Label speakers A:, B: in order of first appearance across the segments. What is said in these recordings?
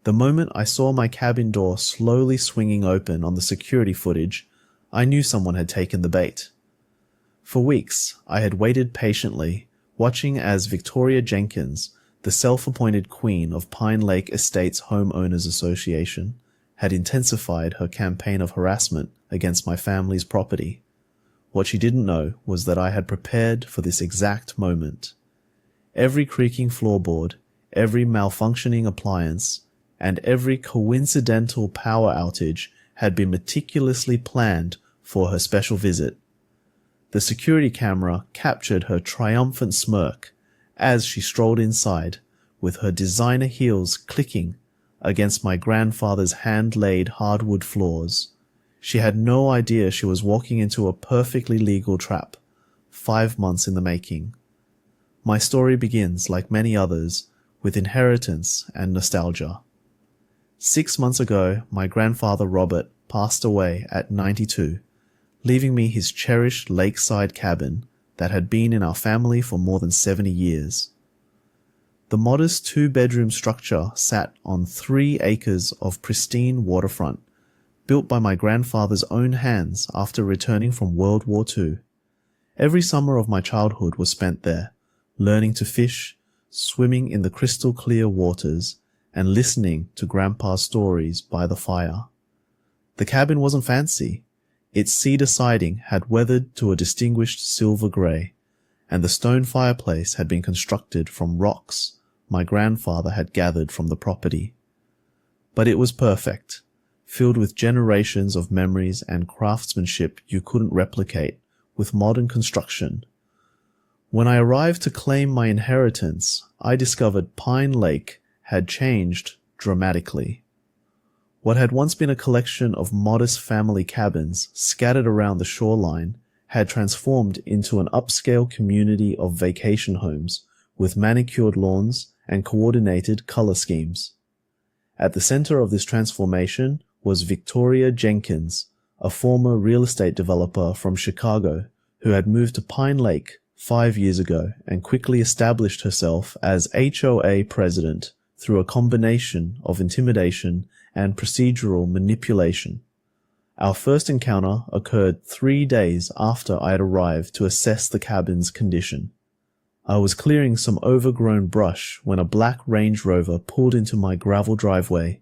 A: The moment I saw my cabin door slowly swinging open on the security footage, I knew someone had taken the bait. For weeks, I had waited patiently, watching as Victoria Jenkins, the self-appointed queen of Pine Lake Estates Homeowners Association, had intensified her campaign of harassment against my family's property. What she didn't know was that I had prepared for this exact moment. Every creaking floorboard, every malfunctioning appliance, and every coincidental power outage had been meticulously planned for her special visit. The security camera captured her triumphant smirk as she strolled inside, with her designer heels clicking against my grandfather's hand-laid hardwood floors. She had no idea she was walking into a perfectly legal trap, 5 months in the making. My story begins, like many others, with inheritance and nostalgia. 6 months ago, my grandfather Robert passed away at 92, leaving me his cherished lakeside cabin that had been in our family for more than 70 years. The modest 2-bedroom structure sat on 3 acres of pristine waterfront, built by my grandfather's own hands after returning from World War II. Every summer of my childhood was spent there, learning to fish, swimming in the crystal clear waters, and listening to Grandpa's stories by the fire. The cabin wasn't fancy. Its cedar siding had weathered to a distinguished silver grey, and the stone fireplace had been constructed from rocks my grandfather had gathered from the property. But it was perfect, filled with generations of memories and craftsmanship you couldn't replicate with modern construction. When I arrived to claim my inheritance, I discovered Pine Lake had changed dramatically. What had once been a collection of modest family cabins scattered around the shoreline had transformed into an upscale community of vacation homes with manicured lawns and coordinated color schemes. At the center of this transformation was Victoria Jenkins, a former real estate developer from Chicago who had moved to Pine Lake 5 years ago and quickly established herself as HOA president through a combination of intimidation and procedural manipulation. Our first encounter occurred 3 days after I had arrived to assess the cabin's condition. I was clearing some overgrown brush when a black Range Rover pulled into my gravel driveway.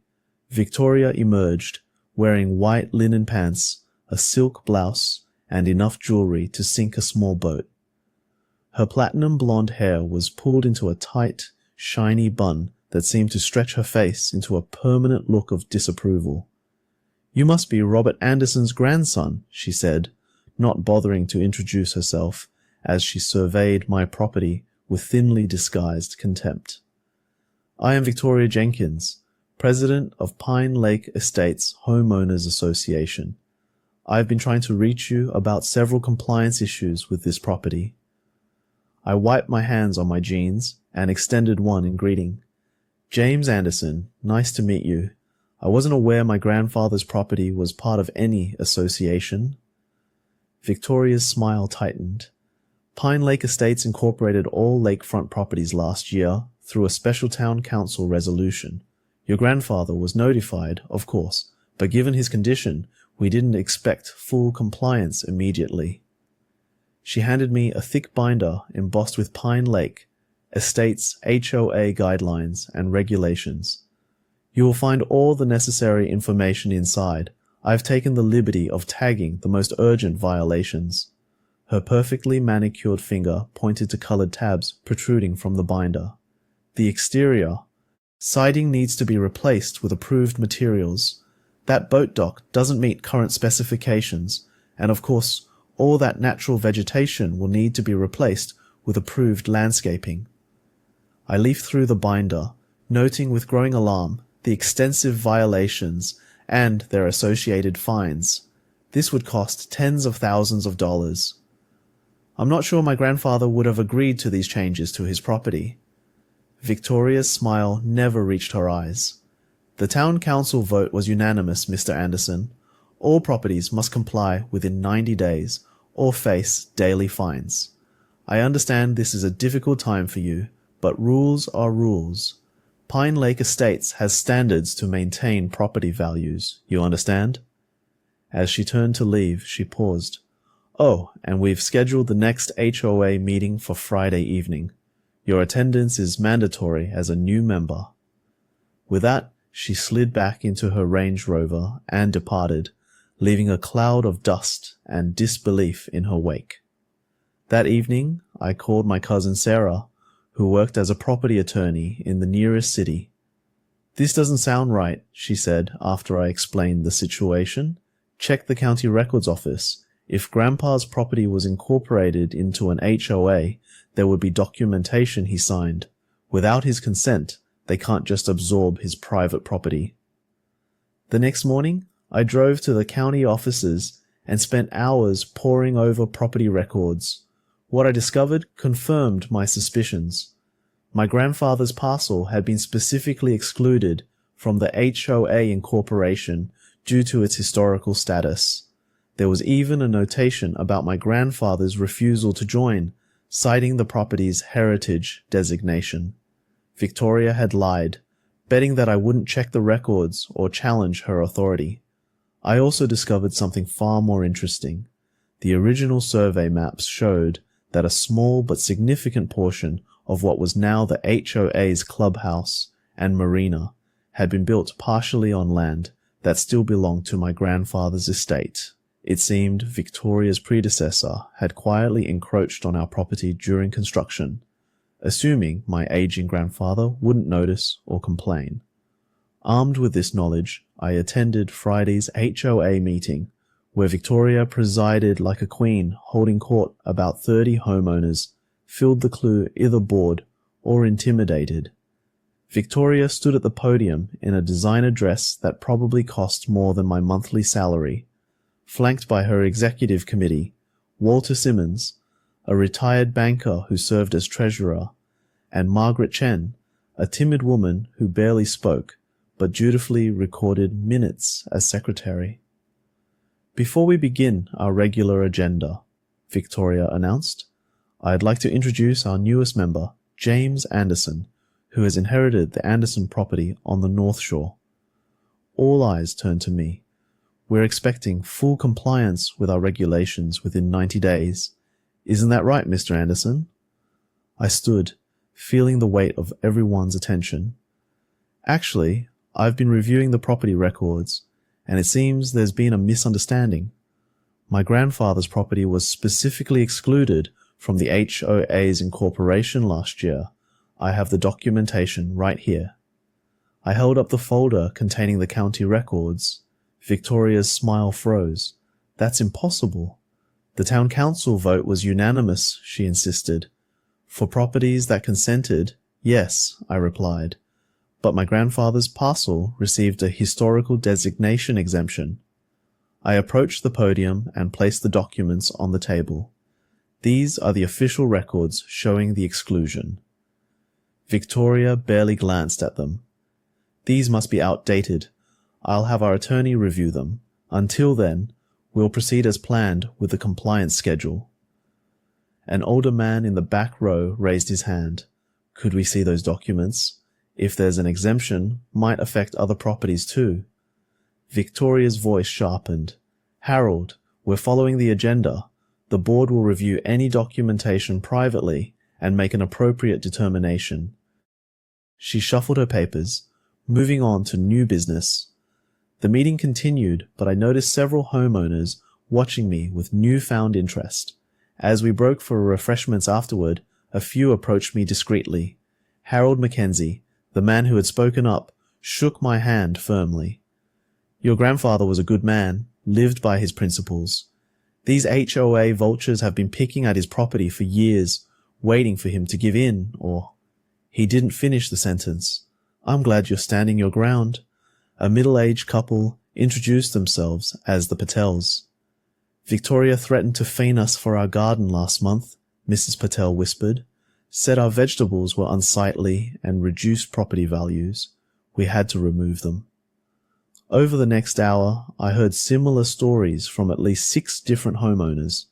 A: Victoria emerged, wearing white linen pants, a silk blouse, and enough jewelry to sink a small boat. Her platinum blonde hair was pulled into a tight, shiny bun that seemed to stretch her face into a permanent look of disapproval. "You must be Robert Anderson's grandson," she said, not bothering to introduce herself, as she surveyed my property with thinly disguised contempt. "I am Victoria Jenkins, president of Pine Lake Estates Homeowners Association. I've been trying to reach you about several compliance issues with this property." I wiped my hands on my jeans and extended one in greeting. "James Anderson, nice to meet you. I wasn't aware my grandfather's property was part of any association." Victoria's smile tightened. "Pine Lake Estates incorporated all lakefront properties last year through a special town council resolution. Your grandfather was notified, of course, but given his condition, we didn't expect full compliance immediately." She handed me a thick binder embossed with Pine Lake Estates HOA guidelines and regulations. "You will find all the necessary information inside. I've taken the liberty of tagging the most urgent violations." Her perfectly manicured finger pointed to colored tabs protruding from the binder. "The exterior. Siding needs to be replaced with approved materials. That boat dock doesn't meet current specifications, and of course, all that natural vegetation will need to be replaced with approved landscaping." I leafed through the binder, noting with growing alarm the extensive violations and their associated fines. This would cost tens of thousands of dollars. I'm not sure my grandfather would have agreed to these changes to his property. Victoria's smile never reached her eyes. "The town council vote was unanimous, Mr. Anderson. All properties must comply within 90 days or face daily fines. I understand this is a difficult time for you, but rules are rules. Pine Lake Estates has standards to maintain property values, you understand? As she turned to leave, she paused. Oh, and we've scheduled the next HOA meeting for Friday evening. Your attendance is mandatory as a new member. With that, she slid back into her Range Rover and departed, leaving a cloud of dust and disbelief in her wake. That evening, I called my cousin Sarah, who worked as a property attorney in the nearest city. This doesn't sound right, she said after I explained the situation. Check the county records office. If Grandpa's property was incorporated into an HOA, there would be documentation he signed. Without his consent, they can't just absorb his private property. The next morning, I drove to the county offices and spent hours poring over property records. What I discovered confirmed my suspicions. My grandfather's parcel had been specifically excluded from the HOA incorporation due to its historical status. There was even a notation about my grandfather's refusal to join, citing the property's heritage designation. Victoria had lied, betting that I wouldn't check the records or challenge her authority. I also discovered something far more interesting. The original survey maps showed that a small but significant portion of what was now the HOA's clubhouse and marina had been built partially on land that still belonged to my grandfather's estate. It seemed Victoria's predecessor had quietly encroached on our property during construction, assuming my aging grandfather wouldn't notice or complain. Armed with this knowledge, I attended Friday's HOA meeting, where Victoria presided like a queen, holding court. About 30 homeowners filled the clue either bored or intimidated. Victoria stood at the podium in a designer dress that probably cost more than my monthly salary, flanked by her executive committee, Walter Simmons, a retired banker who served as treasurer, and Margaret Chen, a timid woman who barely spoke, but dutifully recorded minutes as secretary. Before we begin our regular agenda, Victoria announced, I'd like to introduce our newest member, James Anderson, who has inherited the Anderson property on the North Shore. All eyes turned to me. We're expecting full compliance with our regulations within 90 days. Isn't that right, Mr. Anderson? I stood, feeling the weight of everyone's attention. Actually, I've been reviewing the property records, and it seems there's been a misunderstanding. My grandfather's property was specifically excluded from the HOA's incorporation last year. I have the documentation right here. I held up the folder containing the county records. Victoria's smile froze. That's impossible. The town council vote was unanimous, she insisted. For properties that consented, yes, I replied. But my grandfather's parcel received a historical designation exemption. I approached the podium and placed the documents on the table. These are the official records showing the exclusion. Victoria barely glanced at them. These must be outdated. I'll have our attorney review them. Until then, we'll proceed as planned with the compliance schedule. An older man in the back row raised his hand. Could we see those documents? If there's an exemption, might affect other properties too. Victoria's voice sharpened. Harold, we're following the agenda. The board will review any documentation privately and make an appropriate determination. She shuffled her papers, moving on to new business. The meeting continued, but I noticed several homeowners watching me with newfound interest. As we broke for refreshments afterward, a few approached me discreetly. Harold Mackenzie, the man who had spoken up, shook my hand firmly. Your grandfather was a good man, lived by his principles. These HOA vultures have been picking at his property for years, waiting for him to give in, or... He didn't finish the sentence. I'm glad you're standing your ground. A middle-aged couple introduced themselves as the Patels. Victoria threatened to fein us for our garden last month, Mrs. Patel whispered, said our vegetables were unsightly and reduced property values. We had to remove them. Over the next hour, I heard similar stories from at least 6 different homeowners.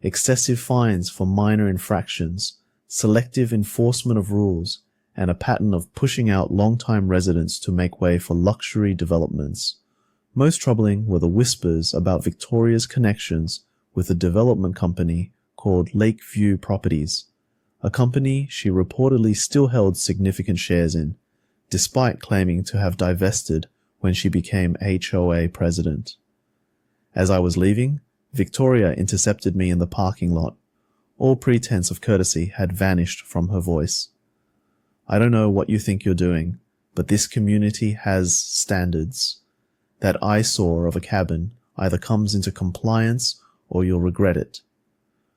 A: Excessive fines for minor infractions, selective enforcement of rules, and a pattern of pushing out long-time residents to make way for luxury developments. Most troubling were the whispers about Victoria's connections with a development company called Lakeview Properties, a company she reportedly still held significant shares in, despite claiming to have divested when she became HOA president. As I was leaving, Victoria intercepted me in the parking lot. All pretense of courtesy had vanished from her voice. "I don't know what you think you're doing, but this community has standards. That eyesore of a cabin either comes into compliance or you'll regret it."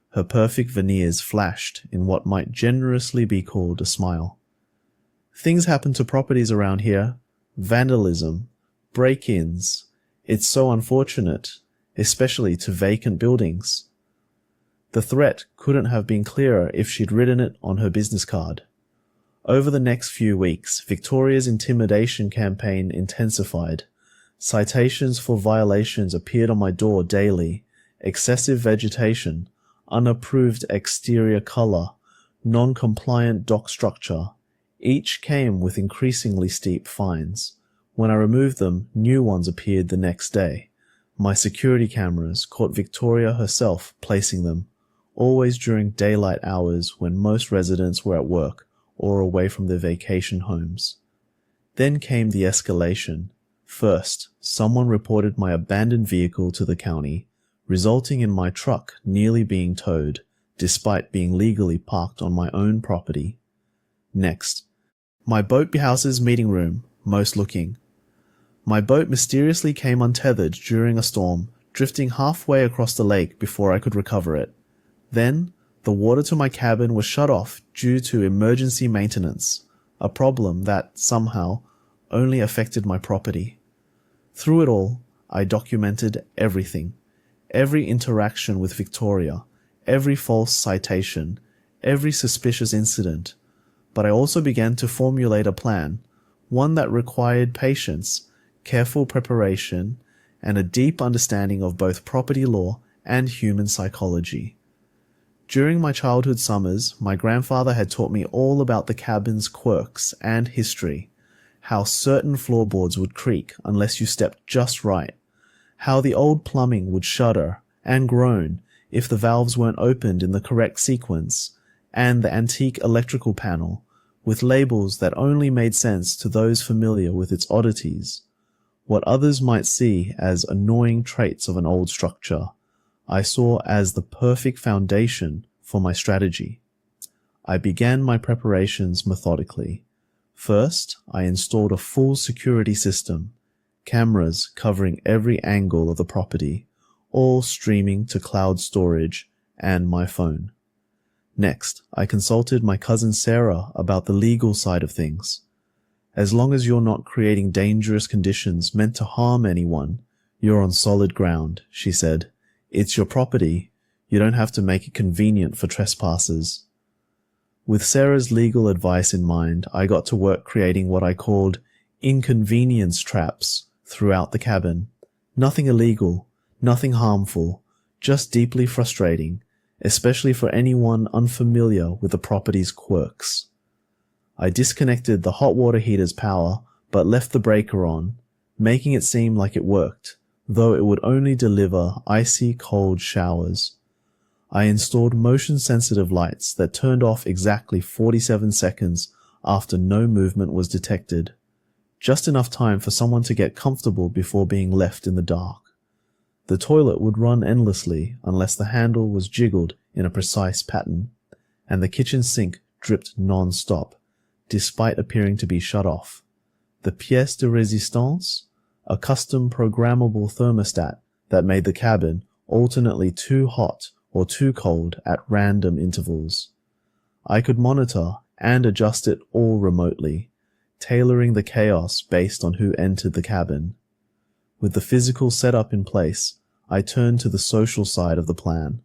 A: Her perfect veneers flashed in what might generously be called a smile. "Things happen to properties around here. Vandalism, break-ins. It's so unfortunate, especially to vacant buildings." The threat couldn't have been clearer if she'd written it on her business card. Over the next few weeks, Victoria's intimidation campaign intensified. Citations for violations appeared on my door daily: excessive vegetation, unapproved exterior color, non-compliant dock structure. Each came with increasingly steep fines. When I removed them, new ones appeared the next day. My security cameras caught Victoria herself placing them, always during daylight hours when most residents were at work or away from their vacation homes. Then came the escalation. First, someone reported my abandoned vehicle to the county, resulting in my truck nearly being towed, despite being legally parked on my own property. Next, my boathouse's meeting room, most looking. My boat mysteriously came untethered during a storm, drifting halfway across the lake before I could recover it. Then, the water to my cabin was shut off due to emergency maintenance, a problem that, somehow, only affected my property. Through it all, I documented everything. Every interaction with Victoria, every false citation, every suspicious incident. But I also began to formulate a plan, one that required patience, careful preparation, and a deep understanding of both property law and human psychology. During my childhood summers, my grandfather had taught me all about the cabin's quirks and history, how certain floorboards would creak unless you stepped just right, how the old plumbing would shudder and groan if the valves weren't opened in the correct sequence, and the antique electrical panel, with labels that only made sense to those familiar with its oddities. What others might see as annoying traits of an old structure, I saw as the perfect foundation for my strategy. I began my preparations methodically. First, I installed a full security system, cameras covering every angle of the property, all streaming to cloud storage and my phone. Next, I consulted my cousin Sarah about the legal side of things. As long as you're not creating dangerous conditions meant to harm anyone, you're on solid ground, she said. It's your property. You don't have to make it convenient for trespassers. With Sarah's legal advice in mind, I got to work creating what I called inconvenience traps throughout the cabin. Nothing illegal, nothing harmful, just deeply frustrating, especially for anyone unfamiliar with the property's quirks. I disconnected the hot water heater's power, but left the breaker on, making it seem like it worked, though it would only deliver icy cold showers. I installed motion-sensitive lights that turned off exactly 47 seconds after no movement was detected, just enough time for someone to get comfortable before being left in the dark. The toilet would run endlessly unless the handle was jiggled in a precise pattern, and the kitchen sink dripped non-stop, despite appearing to be shut off. The pièce de résistance, a custom programmable thermostat that made the cabin alternately too hot or too cold at random intervals. I could monitor and adjust it all remotely, tailoring the chaos based on who entered the cabin. With the physical setup in place, I turned to the social side of the plan.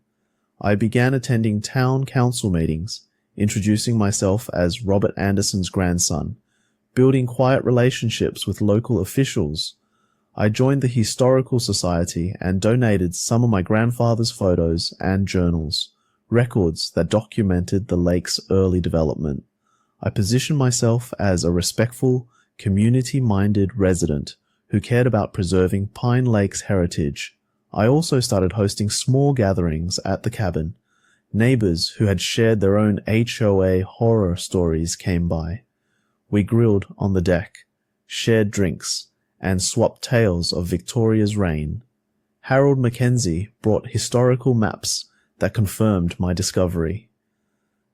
A: I began attending town council meetings, introducing myself as Robert Anderson's grandson, building quiet relationships with local officials. I joined the Historical Society and donated some of my grandfather's photos and journals, records that documented the lake's early development. I positioned myself as a respectful, community-minded resident who cared about preserving Pine Lake's heritage. I also started hosting small gatherings at the cabin. Neighbors who had shared their own HOA horror stories came by. We grilled on the deck, shared drinks, and swapped tales of Victoria's reign. Harold Mackenzie brought historical maps that confirmed my discovery.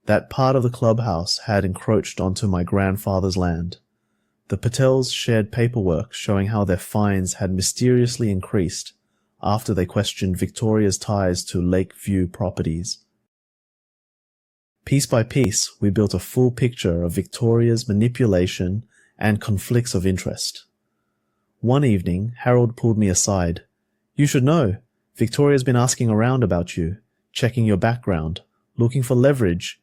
A: That part of the clubhouse had encroached onto my grandfather's land. The Patels shared paperwork showing how their fines had mysteriously increased after they questioned Victoria's ties to Lakeview properties. Piece by piece, we built a full picture of Victoria's manipulation and conflicts of interest. One evening, Harold pulled me aside. "You should know, Victoria's been asking around about you, checking your background, looking for leverage."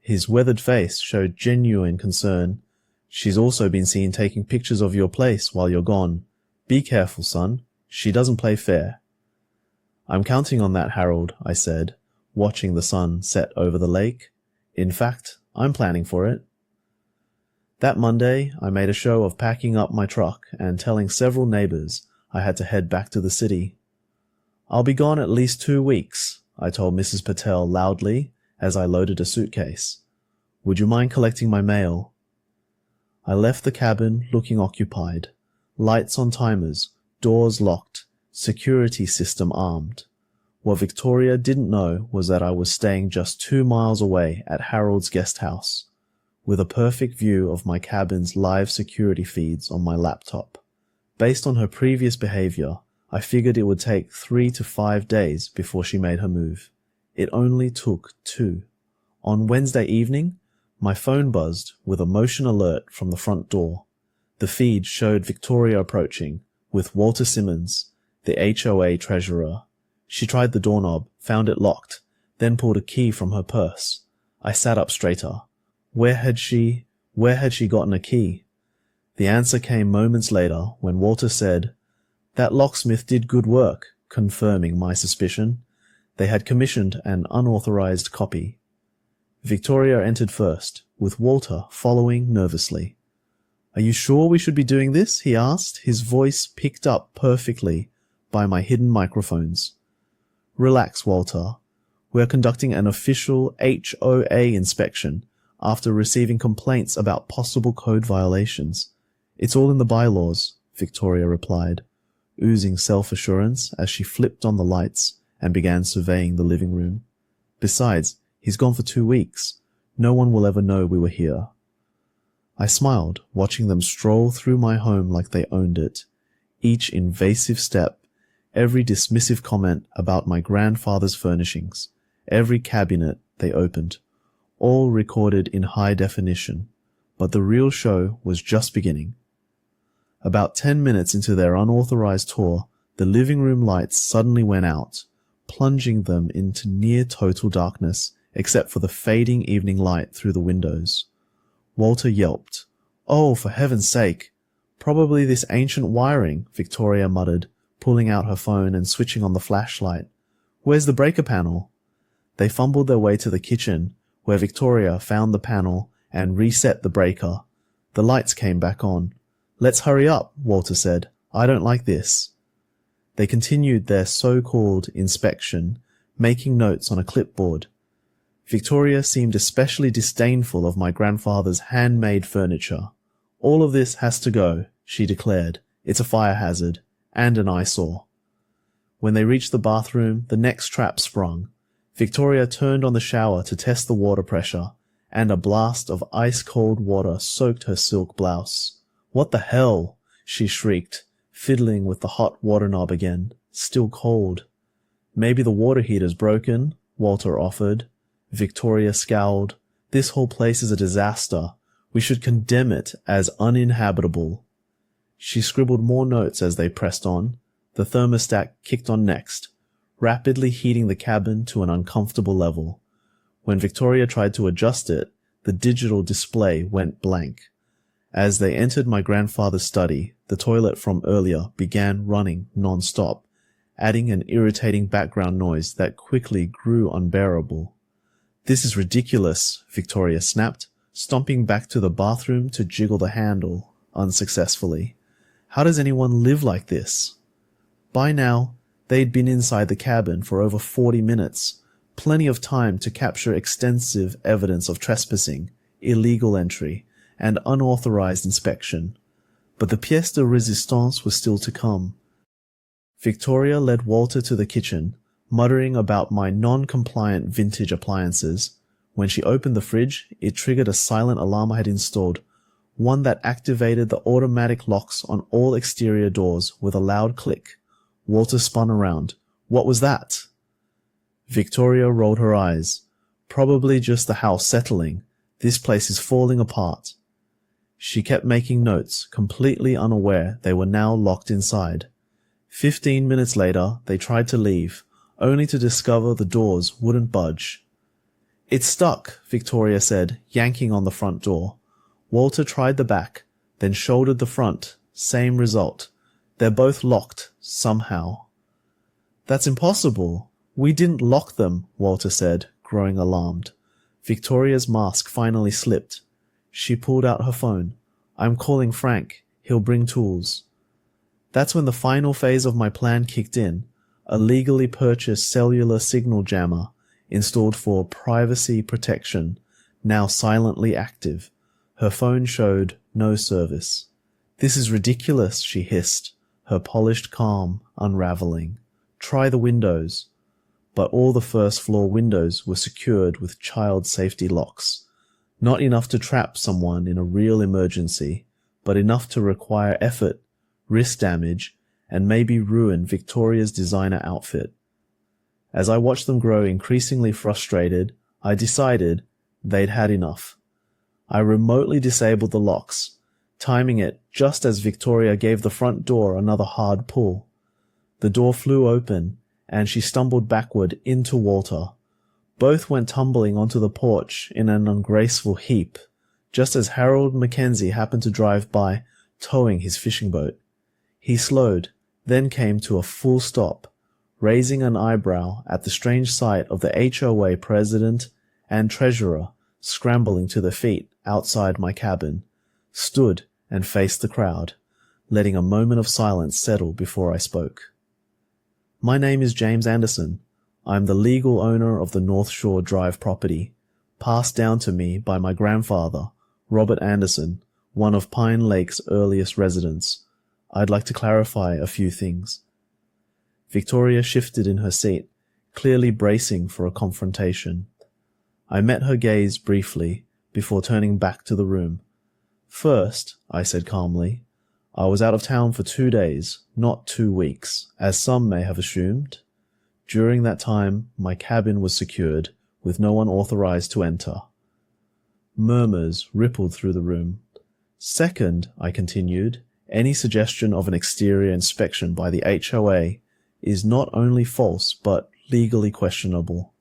A: His weathered face showed genuine concern. "She's also been seen taking pictures of your place while you're gone. Be careful, son. She doesn't play fair." "I'm counting on that, Harold," I said, watching the sun set over the lake. "In fact, I'm planning for it." That Monday, I made a show of packing up my truck and telling several neighbors I had to head back to the city. "I'll be gone at least 2 weeks," I told Mrs. Patel loudly as I loaded a suitcase. "Would you mind collecting my mail?" I left the cabin looking occupied. Lights on timers, doors locked, security system armed. What Victoria didn't know was that I was staying just 2 miles away at Harold's guest house, with a perfect view of my cabin's live security feeds on my laptop. Based on her previous behavior, I figured it would take 3 to 5 days before she made her move. It only took 2. On Wednesday evening, my phone buzzed with a motion alert from the front door. The feed showed Victoria approaching, with Walter Simmons, the HOA treasurer. She tried the doorknob, found it locked, then pulled a key from her purse. I sat up straighter. Where had she gotten a key? The answer came moments later when Walter said, "That locksmith did good work," confirming my suspicion. They had commissioned an unauthorized copy. Victoria entered first, with Walter following nervously. "Are you sure we should be doing this?" he asked, his voice picked up perfectly by my hidden microphones. "Relax, Walter. We're conducting an official HOA inspection after receiving complaints about possible code violations. It's all in the bylaws," Victoria replied, oozing self-assurance as she flipped on the lights and began surveying the living room. "Besides, he's gone for 2 weeks. No one will ever know we were here." I smiled, watching them stroll through my home like they owned it. Each invasive step, every dismissive comment about my grandfather's furnishings, every cabinet they opened, all recorded in high definition. But the real show was just beginning. About 10 minutes into their unauthorized tour, the living room lights suddenly went out, plunging them into near total darkness, except for the fading evening light through the windows. Walter yelped. "Oh, for heaven's sake! Probably this ancient wiring," Victoria muttered, pulling out her phone and switching on the flashlight. "Where's the breaker panel?" They fumbled their way to the kitchen, where Victoria found the panel and reset the breaker. The lights came back on. "Let's hurry up," Walter said. "I don't like this." They continued their so-called inspection, making notes on a clipboard. Victoria seemed especially disdainful of my grandfather's handmade furniture. "All of this has to go," she declared. "It's a fire hazard, and an eyesore." When they reached the bathroom, the next trap sprung. Victoria turned on the shower to test the water pressure, and a blast of ice-cold water soaked her silk blouse. "What the hell?" she shrieked, fiddling with the hot water knob again, still cold. "Maybe the water heater's broken," Walter offered. Victoria scowled. "This whole place is a disaster. We should condemn it as uninhabitable." She scribbled more notes as they pressed on. The thermostat kicked on next, rapidly heating the cabin to an uncomfortable level. When Victoria tried to adjust it, the digital display went blank. As they entered my grandfather's study, the toilet from earlier began running non-stop, adding an irritating background noise that quickly grew unbearable. "This is ridiculous," Victoria snapped. stomping back to the bathroom to jiggle the handle, unsuccessfully. How does anyone live like this? By now, they'd been inside the cabin for over 40 minutes, plenty of time to capture extensive evidence of trespassing, illegal entry, and unauthorized inspection. But the pièce de résistance was still to come. Victoria led Walter to the kitchen, muttering about my non-compliant vintage appliances. When she opened the fridge, it triggered a silent alarm I had installed, one that activated the automatic locks on all exterior doors with a loud click. Walter spun around. What was that? Victoria rolled her eyes. Probably just the house settling. This place is falling apart. She kept making notes, completely unaware they were now locked inside. 15 minutes later, they tried to leave, only to discover the doors wouldn't budge. It's stuck, Victoria said, yanking on the front door. Walter tried the back, then shouldered the front. Same result. They're both locked, somehow. That's impossible. We didn't lock them, Walter said, growing alarmed. Victoria's mask finally slipped. She pulled out her phone. I'm calling Frank. He'll bring tools. That's when the final phase of my plan kicked in. A legally purchased cellular signal jammer, installed for privacy protection, now silently active. Her phone showed no service. This is ridiculous, she hissed, her polished calm unraveling. Try the windows. But all the first-floor windows were secured with child safety locks. Not enough to trap someone in a real emergency, but enough to require effort, risk damage, and maybe ruin Victoria's designer outfit. As I watched them grow increasingly frustrated, I decided they'd had enough. I remotely disabled the locks, timing it just as Victoria gave the front door another hard pull. The door flew open, and she stumbled backward into Walter. Both went tumbling onto the porch in an ungraceful heap, just as Harold Mackenzie happened to drive by, towing his fishing boat. He slowed, then came to a full stop, raising an eyebrow at the strange sight of the HOA president and treasurer scrambling to their feet outside my cabin, stood and faced the crowd, letting a moment of silence settle before I spoke. My name is James Anderson. I'm the legal owner of the North Shore Drive property, passed down to me by my grandfather, Robert Anderson, one of Pine Lake's earliest residents. I'd like to clarify a few things. Victoria shifted in her seat, clearly bracing for a confrontation. I met her gaze briefly before turning back to the room. First, I said calmly, I was out of town for 2 days, not 2 weeks, as some may have assumed. During that time, my cabin was secured, with no one authorized to enter. Murmurs rippled through the room. Second, I continued, any suggestion of an exterior inspection by the HOA is not only false but legally questionable.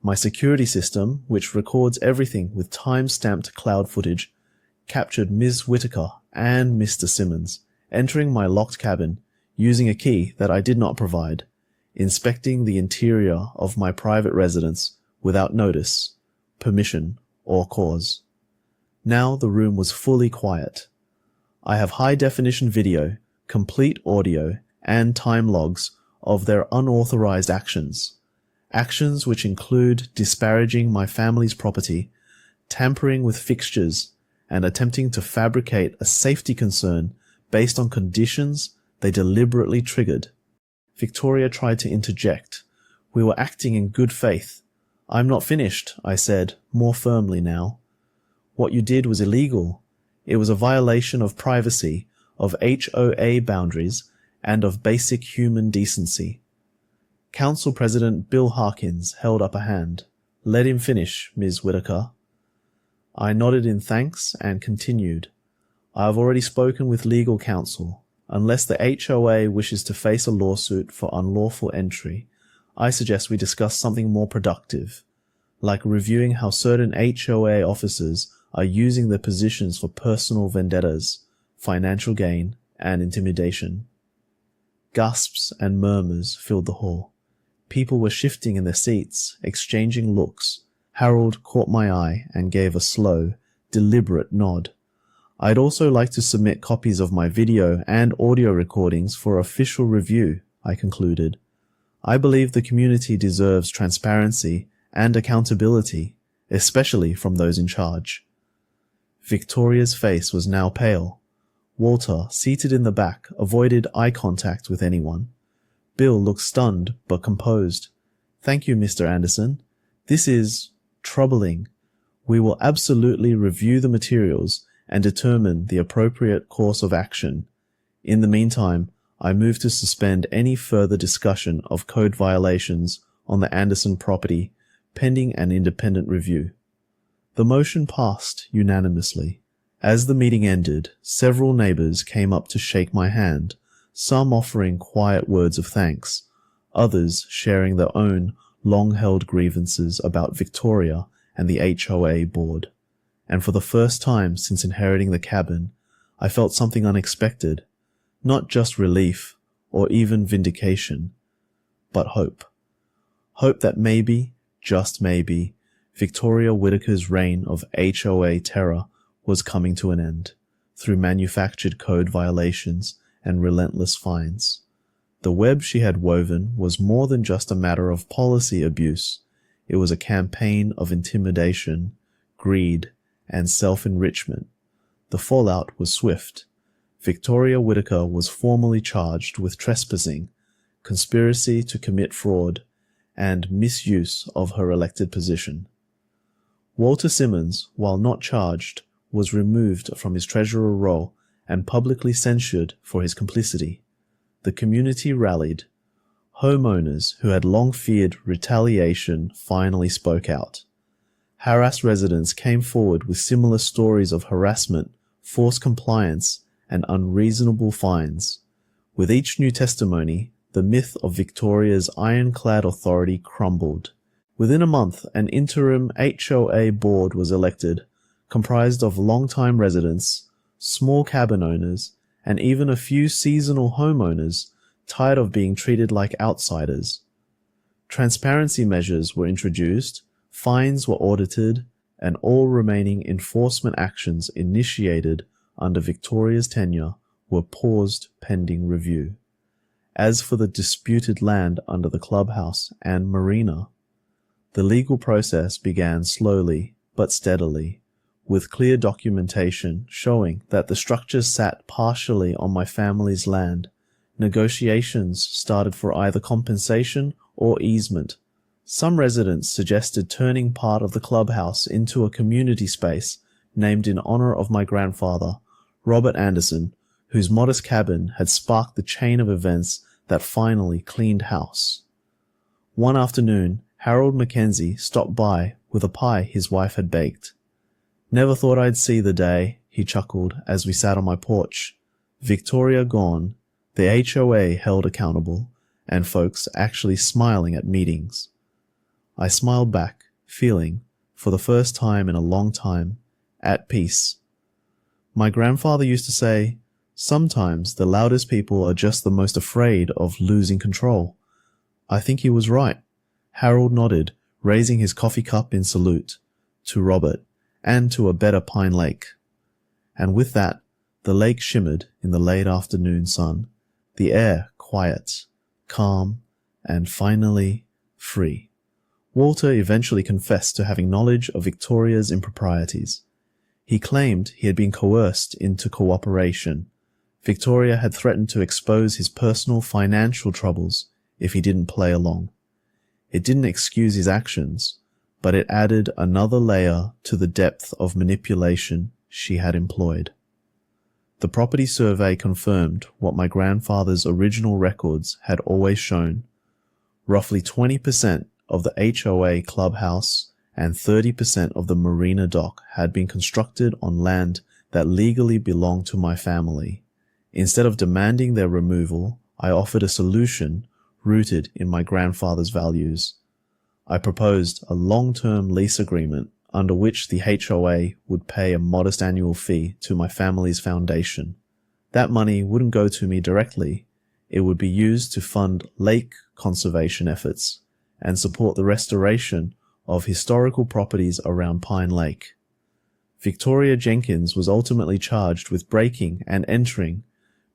A: My security system, which records everything with time-stamped cloud footage, captured Ms. Whitaker and Mr. Simmons entering my locked cabin using a key that I did not provide, inspecting the interior of my private residence without notice, permission, or cause. Now the room was fully quiet. I have high-definition video, complete audio, and time logs of their unauthorized actions. Actions which include disparaging my family's property, tampering with fixtures, and attempting to fabricate a safety concern based on conditions they deliberately triggered. Victoria tried to interject. We were acting in good faith. I'm not finished, I said, more firmly now. What you did was illegal. It was a violation of privacy, of HOA boundaries, and of basic human decency. Council President Bill Harkins held up a hand. Let him finish, Ms. Whitaker. I nodded in thanks and continued. I have already spoken with legal counsel. Unless the HOA wishes to face a lawsuit for unlawful entry, I suggest we discuss something more productive, like reviewing how certain HOA officers are using their positions for personal vendettas, financial gain, and intimidation. Gasps and murmurs filled the hall. People were shifting in their seats, exchanging looks. Harold caught my eye and gave a slow, deliberate nod. I'd also like to submit copies of my video and audio recordings for official review, I concluded. I believe the community deserves transparency and accountability, especially from those in charge. Victoria's face was now pale. Walter, seated in the back, avoided eye contact with anyone. Bill looked stunned but composed. Thank you, Mr. Anderson. This is troubling. We will absolutely review the materials and determine the appropriate course of action. In the meantime, I move to suspend any further discussion of code violations on the Anderson property pending an independent review. The motion passed unanimously. As the meeting ended, several neighbors came up to shake my hand, some offering quiet words of thanks, others sharing their own long-held grievances about Victoria and the HOA board. And for the first time since inheriting the cabin, I felt something unexpected, not just relief or even vindication, but hope. Hope that maybe, just maybe, Victoria Whitaker's reign of HOA terror was coming to an end through manufactured code violations and relentless fines. The web she had woven was more than just a matter of policy abuse. It was a campaign of intimidation, greed, and self-enrichment. The fallout was swift. Victoria Whitaker was formally charged with trespassing, conspiracy to commit fraud, and misuse of her elected position. Walter Simmons, while not charged, was removed from his treasurer role and publicly censured for his complicity. The community rallied. Homeowners who had long feared retaliation finally spoke out. Harassed residents came forward with similar stories of harassment, forced compliance, and unreasonable fines. With each new testimony, the myth of Victoria's ironclad authority crumbled. Within a month, an interim HOA board was elected, comprised of long-time residents, small cabin owners, and even a few seasonal homeowners tired of being treated like outsiders. Transparency measures were introduced, fines were audited, and all remaining enforcement actions initiated under Victoria's tenure were paused pending review. As for the disputed land under the clubhouse and marina, the legal process began slowly but steadily, with clear documentation showing that the structures sat partially on my family's land. Negotiations started for either compensation or easement. Some residents suggested turning part of the clubhouse into a community space named in honor of my grandfather, Robert Anderson, whose modest cabin had sparked the chain of events that finally cleaned house. One afternoon, Harold Mackenzie stopped by with a pie his wife had baked. Never thought I'd see the day, he chuckled as we sat on my porch. Victoria gone, the HOA held accountable, and folks actually smiling at meetings. I smiled back, feeling, for the first time in a long time, at peace. My grandfather used to say, sometimes the loudest people are just the most afraid of losing control. I think he was right. Harold nodded, raising his coffee cup in salute, to Robert, and to a better Pine Lake. And with that, the lake shimmered in the late afternoon sun, the air quiet, calm, and finally free. Walter eventually confessed to having knowledge of Victoria's improprieties. He claimed he had been coerced into cooperation. Victoria had threatened to expose his personal financial troubles if he didn't play along. It didn't excuse his actions, but it added another layer to the depth of manipulation she had employed. The property survey confirmed what my grandfather's original records had always shown. Roughly 20% of the HOA clubhouse and 30% of the marina dock had been constructed on land that legally belonged to my family. Instead of demanding their removal, I offered a solution rooted in my grandfather's values. I proposed a long-term lease agreement under which the HOA would pay a modest annual fee to my family's foundation. That money wouldn't go to me directly. It would be used to fund lake conservation efforts and support the restoration of historical properties around Pine Lake. Victoria Jenkins was ultimately charged with breaking and entering,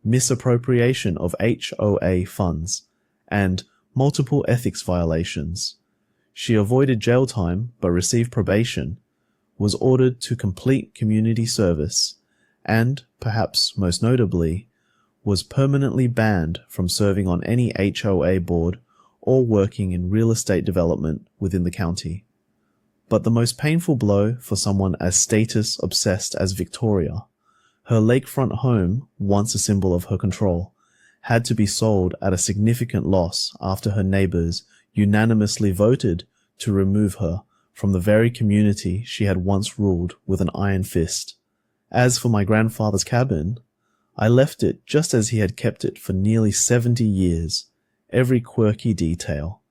A: misappropriation of HOA funds, and multiple ethics violations. She avoided jail time but received probation, was ordered to complete community service, and, perhaps most notably, was permanently banned from serving on any HOA board or working in real estate development within the county. But the most painful blow for someone as status-obsessed as Victoria, her lakefront home, once a symbol of her control, had to be sold at a significant loss after her neighbors unanimously voted to remove her from the very community she had once ruled with an iron fist. As for my grandfather's cabin, I left it just as he had kept it for nearly 70 years, every quirky detail,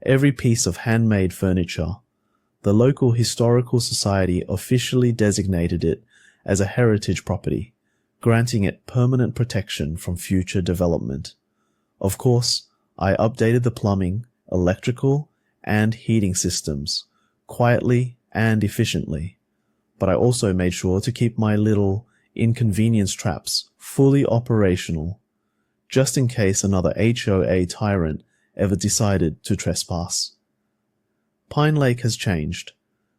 A: every piece of handmade furniture. The local historical society officially designated it as a heritage property, granting it permanent protection from future development. Of course, I updated the plumbing, electrical, and heating systems, quietly and efficiently, but I also made sure to keep my little inconvenience traps fully operational, just in case another HOA tyrant ever decided to trespass. Pine Lake has changed.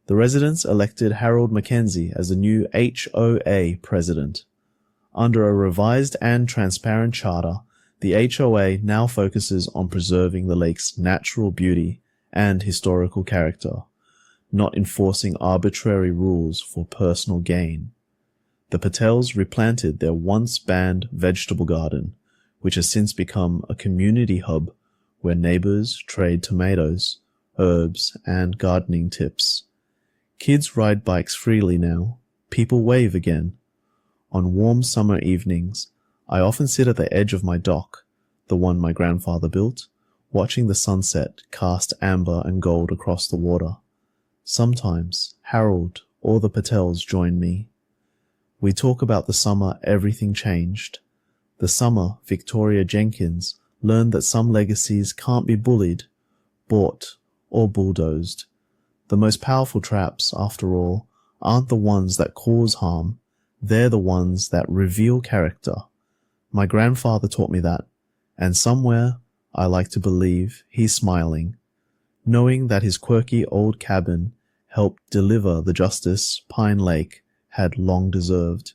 A: The residents elected Harold Mackenzie as the new HOA president. Under a revised and transparent charter, the HOA now focuses on preserving the lake's natural beauty and historical character, not enforcing arbitrary rules for personal gain. The Patels replanted their once banned vegetable garden, which has since become a community hub where neighbors trade tomatoes, herbs, and gardening tips. Kids ride bikes freely now. People wave again. On warm summer evenings, I often sit at the edge of my dock, the one my grandfather built, watching the sunset cast amber and gold across the water. Sometimes Harold or the Patels join me. We talk about the summer everything changed. The summer Victoria Jenkins learned that some legacies can't be bullied, bought, or bulldozed. The most powerful traps, after all, aren't the ones that cause harm, they're the ones that reveal character. My grandfather taught me that, and somewhere, I like to believe, he's smiling, knowing that his quirky old cabin helped deliver the justice Pine Lake had long deserved.